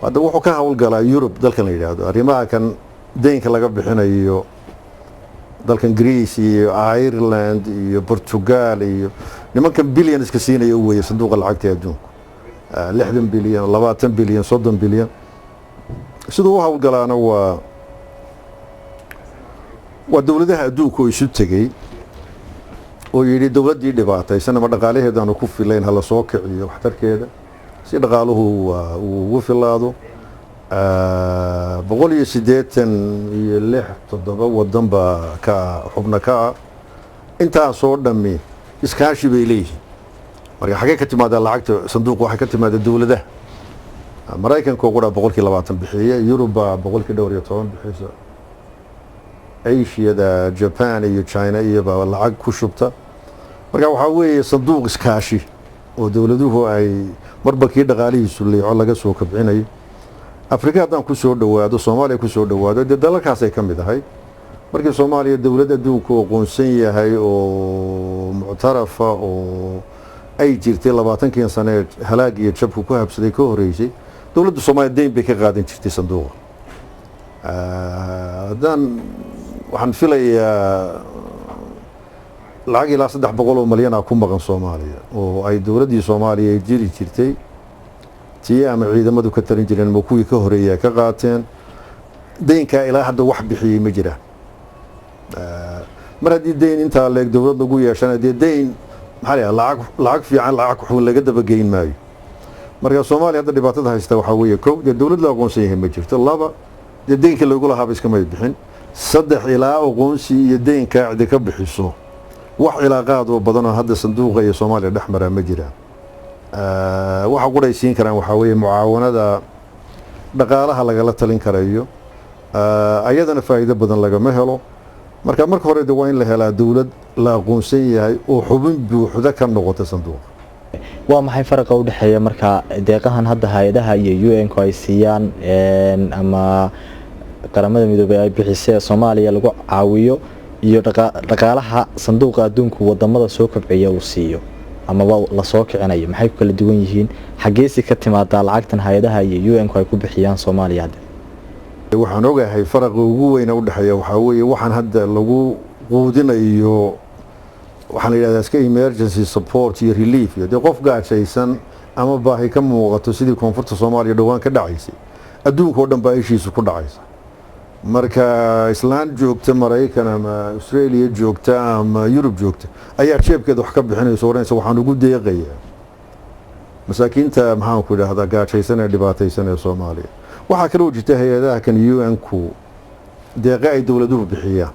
Speaker 2: hadda wuxuu ka hawlgalaa Europe dalkan la yiraahdo arrimaha kan deynka laga bixinayo dalkan Greece iyo Ireland iyo Portugal iyo nimankan billions ka siinaya uu weeyay sanduuqa lacagta adduunka 60 bilyan 20 bilyan 30 bilyan sidoo hawlgalaana waa dawladaha adduunka oo isu tagay oo yiri dawladii dhibaataysan ama dhaqaalaheedana ku filayn hala soo kiciyo waxtarkeeda si dhaqaaluhu uu filaado 186 wadan ba ka xubna ka inta soo dhami iskaashi bay leeyihiin marka xagee ka timaada lacagta sanduuqa waxa ka timaada dawladaha Mareykanka ugu dhaa 20 bixiya Yurub 12 bixisa Asia Japan iyo China iyo ba lacag ku shubta marka waxa weeye sanduuq iskaashi oo dawladuhu ay marba kii dhaqaalihiisu leeyahay laga soo kabcinayo Afrika haddaan ku soo dhawaado Soomaaliya ku soo dhawaado dalalkaas ay kamid ahay markii Soomaaliya dawladda adduunka oo qoonsan yahay oo muctarafa oo ay jirtay 20 sano halaag iyo jabku ku habsaday ka horeysay dawladda Soomaaliya deyn bay ka qaadan jirtay sanduuqa haddaan waxaan filayaa lacag ilaa 300 milyan ku maqan Soomaaliya oo ay dawladii Soomaaliya jiri jirtay tii ama ciidamadu ka tarin jireen ma kuwii ka horeeyay ka qaateen deynka ilaa hadda wax bixiyay ma jiraan mar haddii deyn inta leeg dawlad lagu yeeshan deyn maxaa lacag fiican lacag xun laga daba geyn maayo marka Soomaaliya hadda dhibaatada haysta waxa weeye koow dawlad la aqoonsan yahay ma jirto laba deynka lagu lahaa iska ma bixin saddex ilaa aqoonsi iyo deynka cid ka bixiso wax ilaaqaad oo badan oo hadda sanduuqa iyo Soomaaliya dhaxmara ma jiraan waxa quraysiin karaan waxa weeye mucaawanada dhaqaalaha laga talin karayo ayadana faa'iido badan laga ma helo marka hore waa in la helaa dawlad la aqoonsan yahay oo xubin buuxda ka noqota sanduuqa
Speaker 1: waa maxay farqa u dhaxeeya marka deeqahan hadda hay'adaha iyo UN-ku ay siiyaan ama qaramada midoobay ay bixisay Soomaaliya lagu caawiyo iyo dhaqaalaha sanduuqa adduunka wadamada soo kobciya uu siiyo ama la soo kicinayo maxay ku kala duwan yihiin xageesi ka timaada lacagtan hay'adaha iyo UN-ku ay ku bixiyaan Soomaaliya
Speaker 2: waxaan ogahay farqa ugu weyn u dhaxeeya waxa weeye waxaan hadda lagu quudinayo waxaan la yidhahdaa iska emergency support iyo relief iyo dee qof gaajaysan ama baahi ka muuqato sidii koonfurta soomaaliya dhowaan ka dhacaysay adduunka oo dhan baa ishiisu ku dhacaysa marka islaan joogta maraykan ama australia joogta ama yurub joogta ayaa jeebkeeda wax ka bixinaysa oranaysa waxaan ugu deeqayaa masaakiinta maxaan ku idhaahdaa gaajaysan ee dhibaataysan ee soomaaliya waxaa kaloo jirta hay-adaha kan UN-ku deeqa ay dowladuhu bixiyaan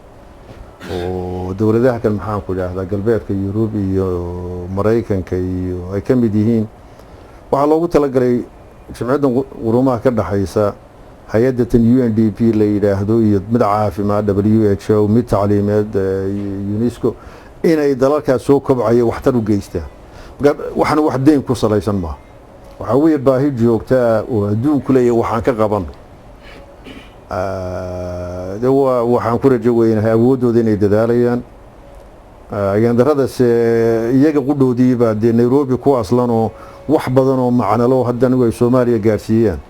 Speaker 2: oo dowladaha kan maxaan ku idhaahdaa galbeedka yurub iyo maraykanka iyo ay ka mid yihiin waxaa loogu talagalay jimciyaddan qurumaha ka dhaxaysa hay-adda tan UNDP la yidhaahdo iyo mid caafimaad WHO mid tacliimeed UNESCO inay dalalkaas soo kobcaya waxtar u geystaan waxaana wax deyn ku salaysan maaha waxaa weeye baahi joogta oo adduunku leeyahay waxaan ka qabano waxaan ku rajo weynahay awooddooda inay dadaalayaan ayandaradase iyaga qudhoodiibaa dee Nairobi ku aslanoo wax badan oo macnalo haddana ay Soomaaliya gaarsiiyaan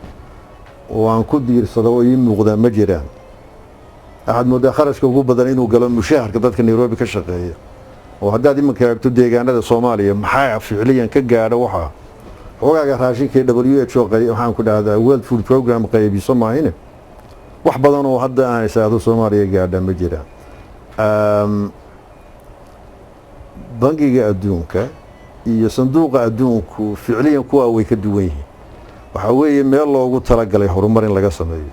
Speaker 2: oo aan ku diirsado oo ii muuqda ma jiraan axad moodaa kharashka ugu badan inuu galo mushaharka dadka Nairobi ka shaqeeya oo haddaad iminka eegto deegaanada Soomaaliya maxaa ficiliyan ka gaadha waxaa xogaaga raashinka WHO waxaan ku dhahdaa World Food Program qaybiso maahine wax badan oo hadda aan isaado Soomaaliya gaadha ma jiraan bangiga adduunka iyo sanduuqa adduunku ficiliyan kuwa way ka duwan yihiin waxa weeye meel loogu talagalay horumar in laga sameeyo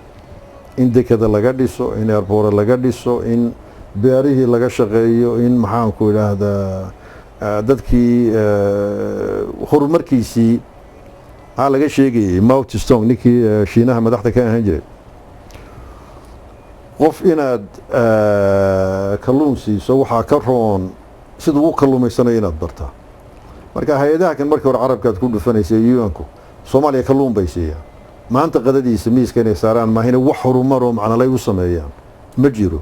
Speaker 2: in dekada laga dhiso in airport laga dhiso in beerihii laga shaqeeyo in maxaan ku idhaahdaa dadkii horumarkiisii laga sheegayay Mao Zedong ninkii Shiinaha madaxda ka ahaan jiray qof inaad kalluun siiso waxaa ka roon siduu u kalluumaysanayo inaad bartaa marka hay-adaha kan markii hore carabkaad ku dhufanaysay UN-ku Soomaaliya kalluun bay siiyaan maanta qadadiisa miiska inay saaraan maahina wax horumar oo macnalay u sameeyaan ma jiro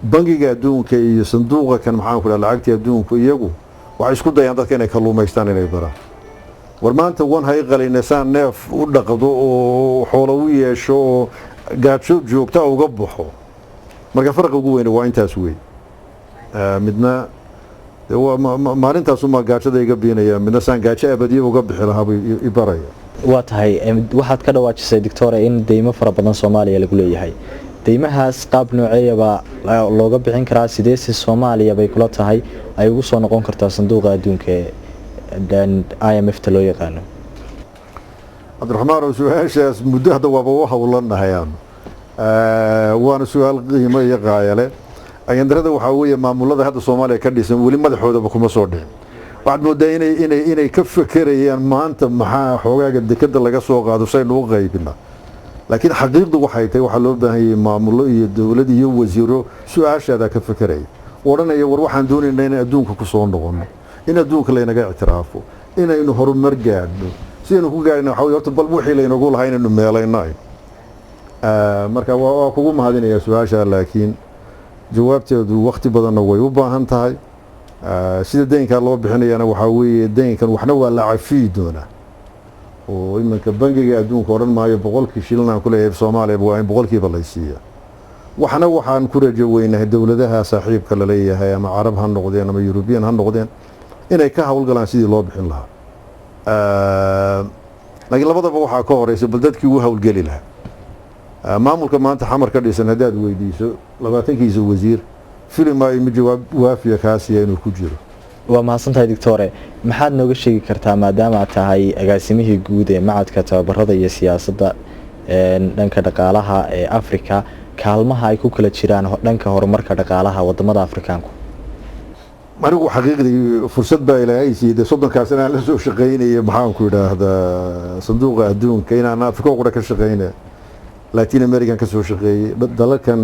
Speaker 2: bangiga adduunka iyo sanduuqa kan maxaan ku dhahaa lacagta adduunku iyagu waxay isku dayaan dadka inay kalluumaystaan inay baraan war maanta wan hay qalinaysan neef u dhaqdo oo xoolo u yeesho oo gaajo joogta uga baxo marka farqiga ugu weyn waa intaas weey midna maalintaas uma gaajada iga biinaya midna saan gaajo abadiyo uga bixi lahaa i baraya
Speaker 1: waa tahay waxaad ka dhawaajisay doctore in deymo fara badan Soomaaliya lagu leeyahay deymahaas qaab nooceeyaba looga bixin karaa sidee si Soomaaliya bay kula tahay ay ugu soo noqon kartaa sanduuqa adduunka ee IMF ta loo yaqaano
Speaker 2: Cabdiraxmaan oo su'aashaas muddo hadda waaba waxa uu la nahayaan waana su'aal qiimo iyo qaayale ayandarada waxa weeye maamulada hadda Soomaaliya ka dhisan wali madaxoodaba kuma soo dhicin waxaad moodaa inay ka fekerayaan maanta maxaa xogaaga dekada laga soo qaado saynu u qaybina laakiin xaqiiqdu waxay tahay waxa loo baahan yahay maamulo iyo dawlad iyo wasiiro su'aashaada ka fekeray oranaya war waxaan doonaynaa in adduunka ku soo noqono in adduunka la inaga ictiraafo inaynu horumar gaadhno sidaynu ku gaadhno waxa horta bal wixii la inagu lahaa inaynu meelaynay marka waa kugu mahadinayaa su'aasha laakiin jawaabteedu waqti badan way u baahan tahay sida deynka loo bixinayana waxa weeye deynkan waxna waa la cafiyi doonaa oo imanka bangiga adduunka oran maayo 100 shilin aan ku leeyahay Soomaaliya waa in 100 la siiyaa waxna waxaan ku rajo weynahay dawladaha saaxiibka la leeyahay ama Arab ha noqdeen ama European ha noqdeen inay ka hawlgalaan sidii loo bixin lahaa laakiin labadaba waxa ka horeysay bal dadkii uu hawlgali lahaa maamulka maanta xamar ka dhisan hadaad weydiiso 20kiisa wasiir filim ay jawaab waafiya kaasiya inuu ku jiro
Speaker 1: waa mahadsantahay doctore maxaad nooga sheegi kartaa maadaama aad tahay agaasimihii guud ee macadka tababarada iyo siyaasadda dhanka dhaqaalaha ee Afrika kaalmaha ay ku kala jiraan dhanka horumarka dhaqaalaha wadamada Afrikaanku
Speaker 2: marigu xaqiiqdii fursad baa ilaahay siiyay 30 sano la soo shaqeynay maxaan ku idhaahdaa sanduuqa adduunka inaan Afrika ugu ka shaqeynay Latin America ka soo shaqeeyay dalalkan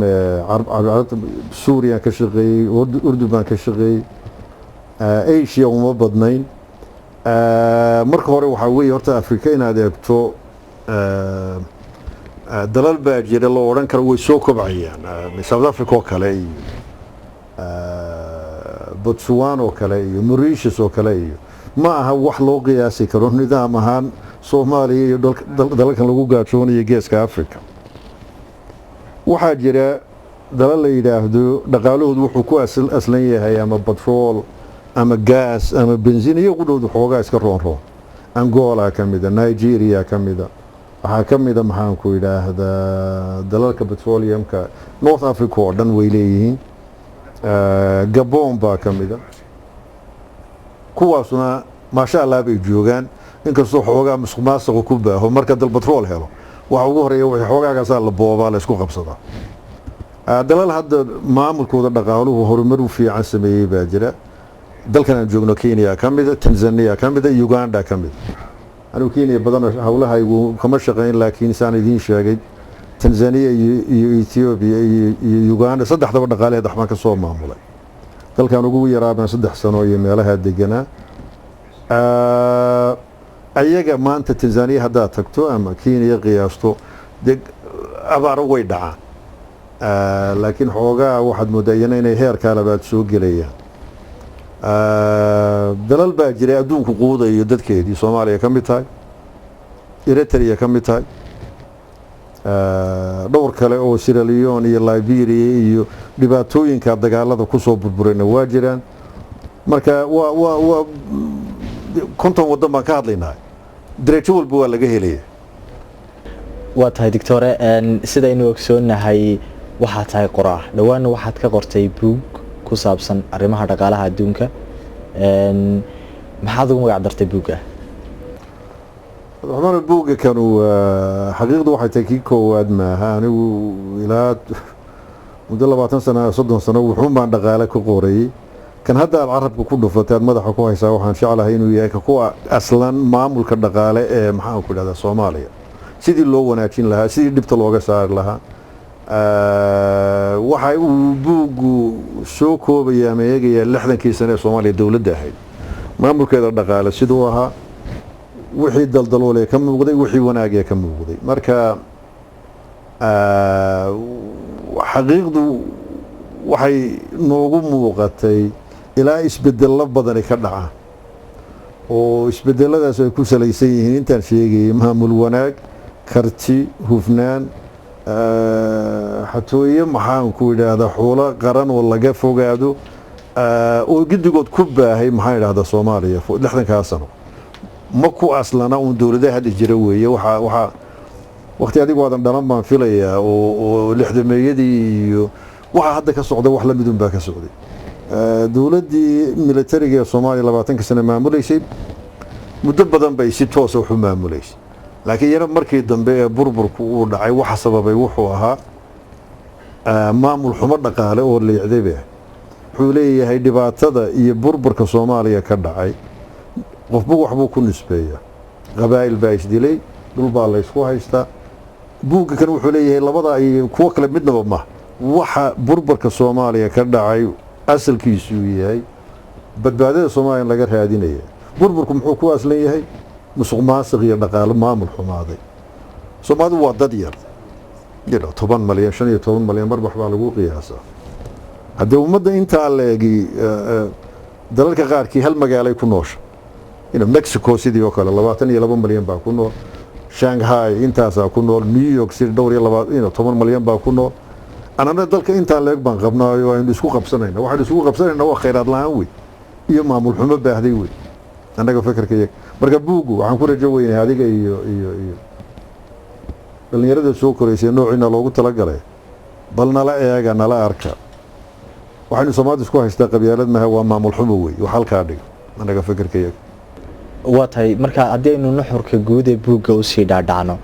Speaker 2: Carabta Suuriya ka shaqeeyay Urdun ka shaqeeyay Asia uma badnayn marka hore waxa weeye horta Afrika inaad eegto dalal baa jira loo oran karo way soo kobcayaan South Africa oo kale iyo Botswana oo kale iyo Mauritius oo kale iyo ma aha wax loo qiyaasi karo nidaam ahaan Soomaaliya iyo dalalkan lagu gaajoonayo geeska Afrika waxaa jira dalal la yidhaahdo dhaqaalahoodu wuxuu ku aslan yahay ama batrool ama gaas ama bensiin iyo qudhoodu xoogaa iska roonroon. Angola ka mida, Nigeria ka mida, waxaa ka mida maxaan ku yidhaahdaa dalalka petroleumka North Africa oo dhan way leeyihiin. Gabon baa ka mida, kuwaasuna maasha Allah bay joogaan inkastoo xoogaa musuqmaasuqa ku baaho marka dal batrool helo waxa ugu horeeya wixii xoogaagaasa la boobaa la isku qabsadaa. dalal hadda maamulkooda dhaqaaluhu horumar u fiican sameeyey baa jira. dalkan aan joogno Kenya ka mida, Tanzania ka mida, Uganda ka mida. anigu Kenya badan hawlahaygu kama shaqayn laakiin saan idiin sheegay Tanzania iyo Ethiopia iyo Uganda saddexdaba dhaqaaleed waxbaan ka soo maamulay. dalkan ugu yaraabaan 3 sano iyo meelaha deganaa. ayaga maanta Tanzania haddaad tagto ama Kenya qiyaasto abaaro way dhacaan. laakiin xoogaa waxaad moodaa inay heerka labaad soo gelayaan. dalal baa jiray adduunku quudayo dadkeedii Soomaaliya ka mid tahay, Eritrea ka mid tahay, dhowr kale oo Sierra Leone iyo Liberia iyo dhibaatooyinka dagaalada ku soo burburayna waa jiraan. marka waa konton waddan baan ka hadlaynaa. darajo walba waa laga helaya.
Speaker 1: waa tahay doctore sidaynu ogsoonahay waxaad tahay qoraa dhawaana waxaad ka qortay buug ku saabsan arrimaha dhaqaalaha adduunka. maxaad ugu magac dartay buugga?
Speaker 2: waxaan buugga kanu xaqiiqdu waxay tahay kii koowaad maaha. anigu ilaa muddo 20 sano 30 sano wuxuun baan dhaqaale ku qorayay. kan hadda aad carabka ku dhufatay aad madaxa ku haysaa waxaan jeclahay inuu yahay kuwa aslan maamulka dhaqaale ee maxaan ku dhahdaa Soomaaliya sidii loo wanaajin lahaa, sidii dhibta looga saari lahaa. waxa uu buugu soo koobaya ama eegaya 60kii sano ee Soomaaliya dawladda ahayd maamulkeeda dhaqaale sidoo ahaa, wixii daldaloolay ka muuqday, wixii wanaag ee ka muuqday. marka xaqiiqdu waxay noogu muuqatay ilaa isbedello badan ka dhaca oo isbedeladaas ay ku salaysan yihiin intaan sheegay maamul wanaag, karti, hufnaan, xatooyo maxaan ku yiraahdaa xoolo qaran oo laga fogaado oo gidigood ku baahay maxaan yiraahdaa Soomaaliya 60 sano ma ku aslana oo dawladaha hadda jira weeye. waxa waqti adigu wadan dhalan baan filayaa oo 60meeyadii iyo waxa hadda ka socda wax la midun baa ka socday. dawladdii militariga ee Soomaaliya 20 sano maamuleysay muddo badan bay si toos ah u maamuleysay. laakiin yana markii dambe ee burburku uu dhacay waxa sababay wuxuu ahaa maamul xumo dhaqaale oo leexday. wuxuu leeyahay dhibaatada iyo burburka Soomaaliya ka dhacay qofba waxbuu ku nisbeeyaa. qabaa'il baa isdilay, dhul baa la isku haystaa. buugga kan wuxuu leeyahay labada ay kuwa kale midnaba ma waxa burburka Soomaaliya ka dhacay asalkiisu yahay badbaadada Soomaaliya laga raadinaya. burburku muxuu ku aslan yahay musuqmaasuq iyo dhaqaale maamul xumaaday. Soomaalidu waa dad yar 10 malyan 15 malyan mar wax baa lagu qiyaasaa. haddii ummadda intaa leegi dalalka qaarkii hal magaalay ku noosha Mexico sidii oo kale 22 malyan baa ku nool, Shanghai intaasaa ku nool, New York City dhowr iyo 10 malyan baa ku nool. anana dalka intaa leeg baan qabnaayo aynu isku qabsanayna. waxaan isku qabsanayna waa khayraad la'aan wey iyo maamul xumo baahday wey annaga fikirkayga. marka buugu waxaan ku rajo weynahay adiga iyo dhalinyarada soo koreysay noocina loogu talagalay bal nala eega nala arka. waxaynu Soomaalidu isku haystaa qabyaalad maaha, waa maamul xumo wey wax halkaa dhig annaga fikirkayga.
Speaker 1: waa tahay marka haddii aynu nuxurka guud ee buugga u sii dhaadhacno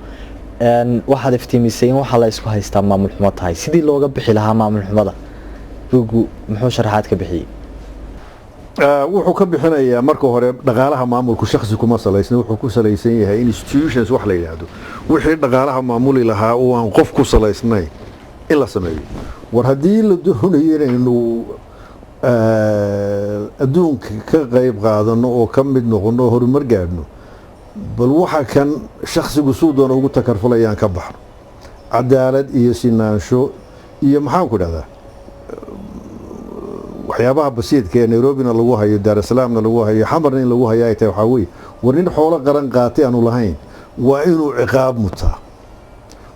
Speaker 1: waxaad iftiimisay in waxa la isku haystaa maamul xumo tahay. sidii looga bixi lahaa maamul xumada buuggu muxuu sharaxaad ka bixiyay?
Speaker 2: wuxuu ka bixinayaa marka hore dhaqaalaha maamulku shakhsi kuma salaysna, wuxuu ku salaysan yahay institutions wax la yiraahdo. wixii dhaqaalaha maamuli lahaa oo aan qof ku salaysnayn in la sameeyo. war haddii la doonayo inaynu adduunka ka qayb qaadano oo ka mid noqono oo horumar gaadhno bal waxa kan shakhsigu suu doona ugu takarfulayaan ka baxno. cadaalad iyo sinaansho iyo maxaan ku dhahdaa waxyaabaha basiidka ee Nairobina lagu hayo, Dar es Salaamna lagu hayo, Xamarna in lagu hayo ay tahay waxa weeye war nin xoolo qaran qaatay aanu lahayn waa inuu ciqaab mutaa,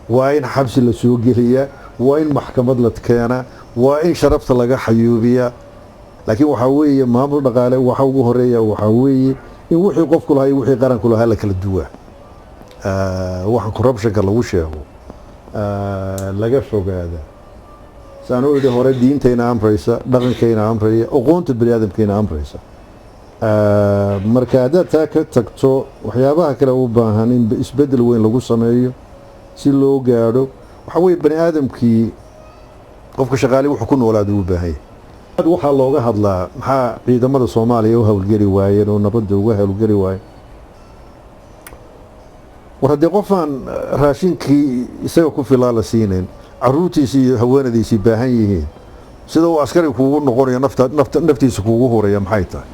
Speaker 2: waa in xabsi la soo geliyaa, waa in maxkamad la keenaa waa in sharafta laga xayuubiyaa laakiin waxaa weeye maamul dhaqaale waxa ugu horeeya waxaa weeye in wixii qofku lahaa iyo wixii qaranku lahaa la kala duwaa waxaan corruptionka lagu sheego laga fogaada saan u idhi hore diintayna amraysa dhaqankayna amraya aqoonta bani aadamkayna amraysa marka haddaad taa ka tagto waxyaabaha kale u baahan in isbedel weyn lagu sameeyo si loo gaadho waxaa weeye bani aadamkii qofka shaqaale wuxuu ku noolaada u baahan yahay waxaa looga hadlaa maxaa ciidamada Soomaaliya u hawlgeli waayeen oo nabadda uga hawlgeli waayeen war haddii qofaan raashinkii isaga ku filaa la siinayn caruurtiisii iyo haweenadiisii baahan yihiin sida uu askari kuugu noqonayo naftiisa kuugu horaya maxay tahay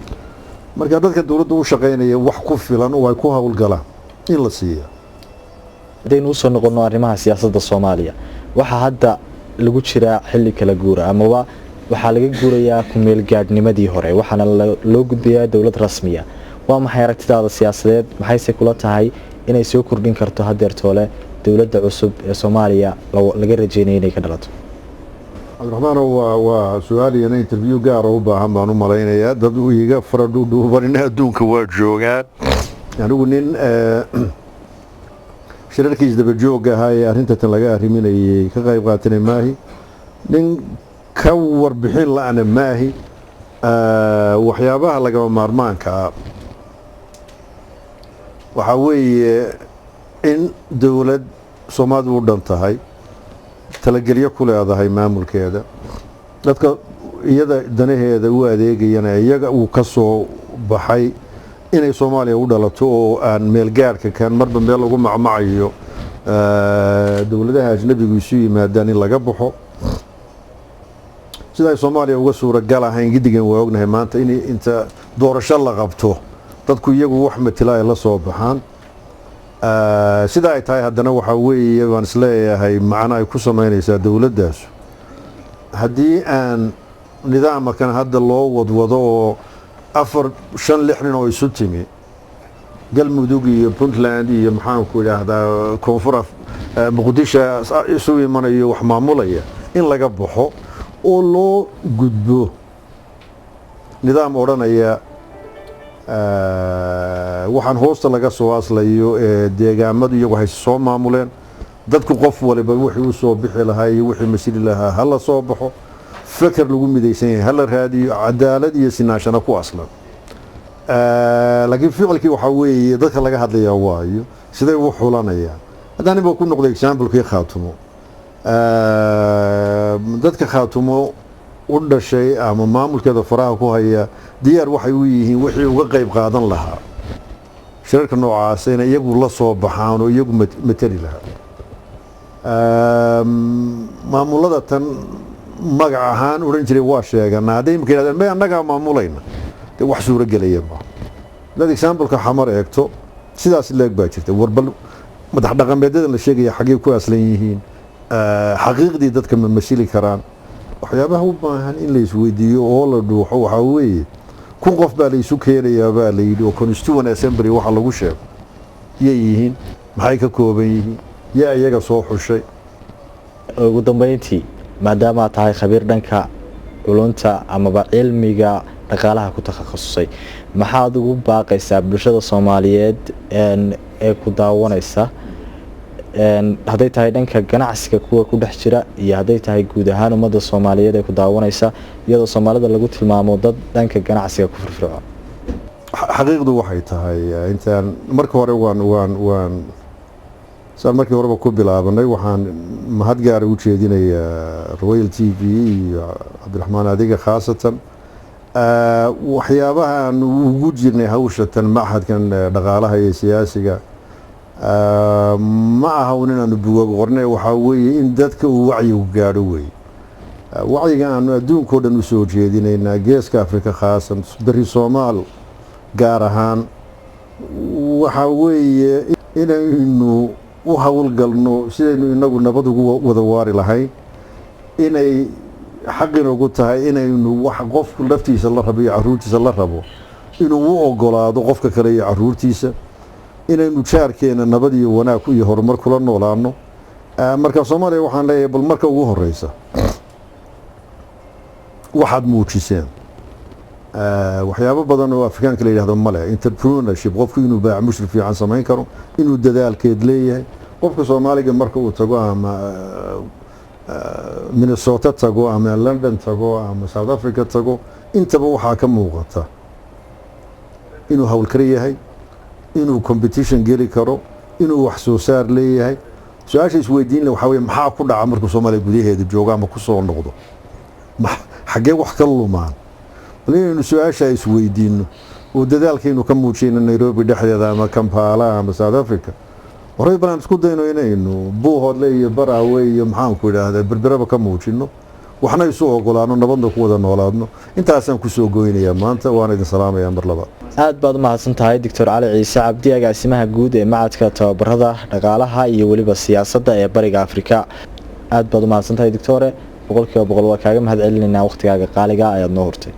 Speaker 2: marka dadka dawladda u shaqaynaya wax ku filan oo ay ku hawlgalaan in la siiyo
Speaker 1: hadaynu usoo noqono arrimaha siyaasadda Soomaaliya waxaa hadda lagu jiraa xilli kala guura amaba waxaa laga guurayaa ku meel gaadhnimadii hore waxaana loo gudbayaa dawlad rasmiya waa maxay aragtidaada siyaasadeed maxayse kula tahay inay soo kordhin karto hadeertoole dawladda cusub ee Soomaaliya laga rajeynay inay ka dhalato
Speaker 2: Abdurrahmaan waa su'aaliyan interview gaar ah u baahan baan u malaynayaa dad u iga faradhuubanina adduunka waa joogaan anigu nin shirarkiis daba joog ahaa ee arrintan laga arriminayay ka qayb qaatanay maahi nin ka warbixin la'ana maahi waxyaabaha lagama maarmaanka waxaa weeye in dawlad Soomaalidu u dhan tahay talagelyo ku leedahay maamulkeeda dadka iyada danaheeda u adeegayana iyaga uu ka soo baxay inay Soomaaliya u dhalato oo aan meel gaarka kan marba meel lagu macmacayo dawladaha ajnabiga isu yimaadaan in laga baxo sida Soomaaliya uga suuragal ahayn gidigan waa ognahay maanta in inta doorasho la qabto dadku iyagu wax matalaay la soo baxaan sida ay tahay haddana waxa weeye waan isleeyahay macna ay ku sameynaysaa dawladdaas haddii aan nidaamkan hadda loo wadwado oo 4-5-6 nin oo isu timi galmudug iyo Puntland iyo maxaan ku yiraahdaa koonfur Muqdisho isu imanayo wax maamulaya in laga baxo oo loo gudbo nidaam oranaya waxaan hoosta laga soo aslayo deegaamadu iyagu hay soo maamuleen dadku qof waliba wixii uu soo bixi lahaa iyo wixii mas'uul lahaa hala soo baxo fikir lagu midaysan yahay hala raadiyo cadaalad iyo sinaashana ku aslan laakiin ficilkii waxa weeye dadka laga hadlayaa waayo siday u xulanayaan haddana ba ku noqday example-kii Khaatumo dadka Khaatumo u dhashay ama maamulkeeda faraha ku haya diyaar waxay u yihiin wixii uga qayb qaadan lahaa shirarka noocaas in iyagu la soo baxaan oo iyagu matali lahaa maamulada tan magac ahaan oran jiray waa sheeganaa haday imka yiraahdeen ma annaga maamulayna wax suura galaya ma dad example-ka xamar eegto sidaas leeg baa jirta warbal madax dhaqameedyada la sheegaya xagee ku aslan yihiin xaqiiqdii dadka ma masili karaan waxyaabaha u baahan in la isweydiiyo oo la dhuuxo waxa weeye kun qof baa la isu keenayaa baa la yidhi oo constituent assembly waxa lagu sheego yay yihiin maxay ka kooban yihiin yaa iyaga soo xushay
Speaker 1: ugu dambeyntii maadaama aad tahay khabiir dhanka culunta amaba cilmiga dhaqaalaha ku takhasusay maxaad ugu baaqaysaa bulshada Soomaaliyeed ee ku daawanaysa hadday tahay dhanka ganacsiga kuwa ku dhex jira iyo hadday tahay guud ahaan ummadda Soomaaliyeed ee ku daawanaysa iyadoo Soomaalida lagu tilmaamo dad dhanka ganacsiga ku firfircoon
Speaker 2: xaqiiqdu waxay tahay intaan marka hore waan saan markii horeba ku bilaabanay waxaan mahad gaar u jeedinayaa Royal TV iyo Cabdiraxmaan adiga khaasatan waxyaabahan ugu jirnay hawshatan maxadkan dhaqaalaha iyo siyaasiga ma aha inaanu buugaag qornay waxa weeye in dadka uu wacyigu gaadho weeye wacyiga aanu adduunka oo dhan u soo jeedinaynaa geeska Afrika khaasan bari Soomaal gaar ahaan waxa weeye inaynu u hawlgalno sidaynu inagu nabad ugu wada waari lahayn inay xaqin ugu tahay inaynu wax qofku laftiisa la rabo iyo caruurtiisa la rabo inuu u ogolaado qofka kale iyo caruurtiisa inaynu jaarkeena nabad iyo wanaag iyo horumar kula noolaano marka Soomaaliya waxaan leeyahay bal marka ugu horeysa waxaad muujiseen waxyaabo badan oo Afrikaanka la yiraahdo male entrepreneurship qofku inuu baac mushrif fiican sameyn karo inuu dadaalkeed leeyahay qofka Soomaaliga marka uu tago ama Minnesota tago ama London tago ama South Africa tago intaba waxaa ka muuqata inuu hawlkar yahay inuu competition geli karo inuu wax soo saar leeyahay su'aasha isweydiin la waxa weeye maxaa ku dhaca markuu Soomaaliya gudaheeda jooga ama ku soo noqdo xagee wax ka lumaan leeyno su'aasha isweydiino oo dadaalkeenu ka muujinay Nairobi dhexdeeda ama Kampala ama South Africa horay baan isku dayno inaynu buuhoodle iyo baraawe iyo maxaan ku idhaahdaa berberaba ka muujino waxna isu ogolaano nabadda ku wada noolaadno intaasaan ku soo gooynayaa maanta waan idin salaamayaa mar labaad
Speaker 1: aad baad u mahadsan tahay Dr. Cali Ciise Cabdi agaasimaha guud ee macadka tababarada dhaqaalaha iyo waliba siyaasadda ee Bariga Afrika aad baad u mahadsan tahay Dr. boqolkiiba boqol waa kaaga mahad celinaynaa waqtigaaga qaaliga ayaad noo hortay.